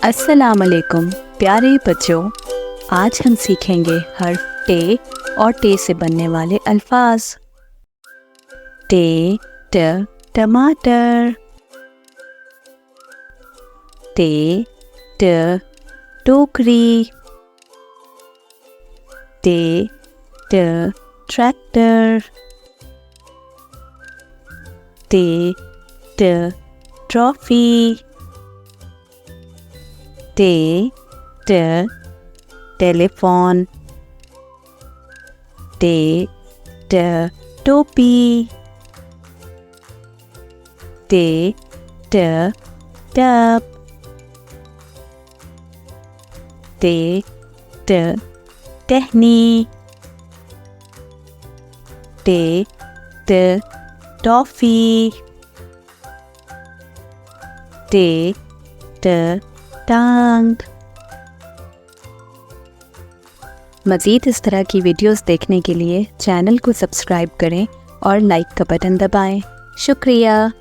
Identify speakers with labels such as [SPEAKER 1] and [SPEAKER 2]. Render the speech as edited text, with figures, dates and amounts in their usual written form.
[SPEAKER 1] अस्सलाम वालेकुम प्यारे बच्चों, आज हम सीखेंगे हर्फ टे और टे से बनने वाले अल्फाज। टे ट टमाटर, टे ट टोकरी, टे ट ट्रैक्टर, टे ट ट्रॉफी, टे ट टेलीफोन, टे ट टोपी, टे ट टब, टे ट टहनी, टे ट टॉफी, टे ट टांग। मज़ीद इस तरह की वीडियोस देखने के लिए चैनल को सब्सक्राइब करें और लाइक का बटन दबाएं। शुक्रिया।